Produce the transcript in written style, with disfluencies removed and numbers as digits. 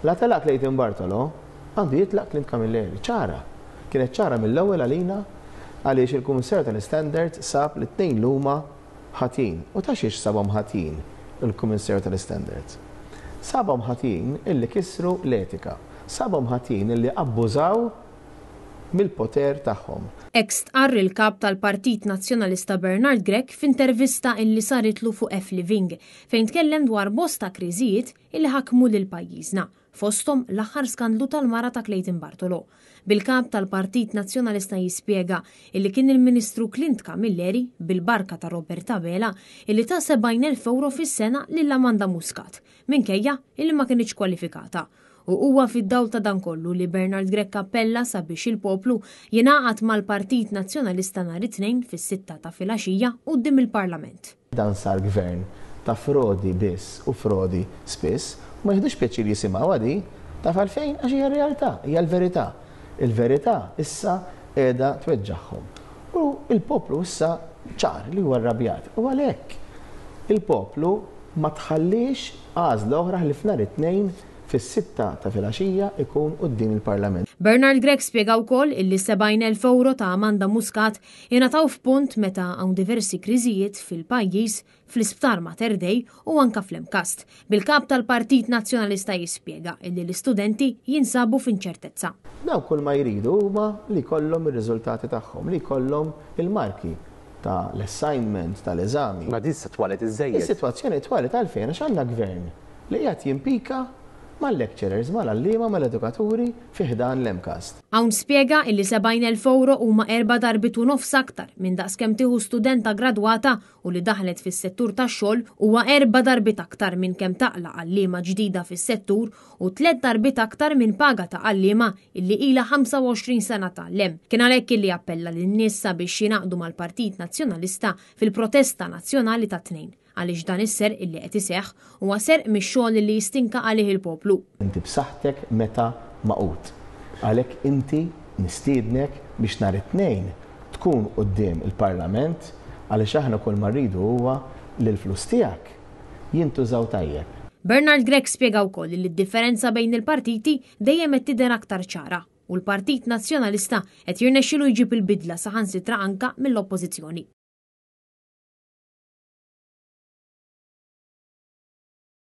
La telaq Clayton Bartolo għandu jitlaq Clint Camilleri, ċara. Kienet ċara mill-ewwel għalina għaliex il-Kummissarju tal-Standards sab li t-tnejn l-huma ħatin. U ta' xiex sabhom ħatin il-Kummissarju tal-Standards. Sabhom ħatin illi kisru l-etika. Sabhom ħatin illi abbużaw mill-poter tagħhom. Ex-tqarr il-kap tal-Partit Nazzjonalista Bernard Grech f'intervista illi saritlu fuq F-Living fejn tkellem dwar bosta kriżijiet illi ħakmu lil pajjiżna, fosthom l-aħħar skandlu tal-mara ta' Clayton Bartolo. Bil-kap tal-Partit Nazzjonalista jispjega illi kien il-Ministru Clint Camilleri bil-barka ta' Roberta Bela illi ta' 70,000 euro fis-sena lil Amanda Muscat minkejja illi ma kienx kwalifikata. U huwa fid-dawl ta' dan kollu li Bernard Grech appella sabiex il-poplu jingħaqad mal-Partit Nazzjonalista nhar it-tnejn fis-6 ta' filgħaxija quddiem il-Parlament. Dan sar gvern ta' frodi biss u frodi spiss, ma jieħdux pjaċir jisimgħu għadi ta' għalfejn għax hija r-realtà, hija l-verità. Il-verità issa qiegħda tweġġaħħom. U il-poplu issa ċar li huwa rrabjat. U għalhekk il-poplu ma tħallix għażla oħra li f'nhar it-tnejn fis-6 ta' filgħaxija ikun quddiem il-Parlament. Bernard Grech spjega wkoll illi 70,000 euro ta' Amanda Muscat jingħataw f'punt meta hawn diversi kriżijiet fil-pajjiż fl-Isptar Mater Dei u anke fl-Imkast. Bil-kap tal-Partit Nazzjonalista jispjega illi l-istudenti jinsabu f'inċertezza. Daw kull ma jridu huma li jkollhom ir-riżultati tagħhom, li jkollhom il-marki ta' l-assignment tal-eżami. Ma dis twalet iż-żejjed. Is-sitwazzjoni twalet għalfejn għax għandna gvern li qiegħed jimpika mal-lecturers, mal-allima, mal-edukaturi fiħdan l-Imkast. Hawn spjega illi 70,000 euro huma 4 darbit u nofs aktar minn daqskemm tieħu studenta gradwata u li daħlet fis-settur tax-xogħol huwa 4 darbit aktar minn kemm taqla allima ġdida fis-settur u 3 darbit aktar minn paga ta' allima illi ilha 25 sena tagħlem. Kien għalhekk illi appella lin-nies sabiex jingħaqdu mal-Partit Nazzjonalista fil-protesta nazzjonali ta' tnejn. Għaliex dan is-ser illi qed iseħħ huwa ser mix-xogħol li jistinka għalih il-poplu. Inti b'saħħtek meta maqut. Għalhekk inti nistiednek biex nhar it-tnejn tkun quddiem il-Parlament għaliex aħna kull ma rridu huwa li l-flus tiegħek jintużaw tajjeb. Bernard Grech spjega wkoll li d-differenza bejn il-partiti dejjem qed tidher aktar ċara u l-Partit Nazzjonalista qed jirnexxielu jġib il-bidla saħansitra anke mill-Oppożizzjoni.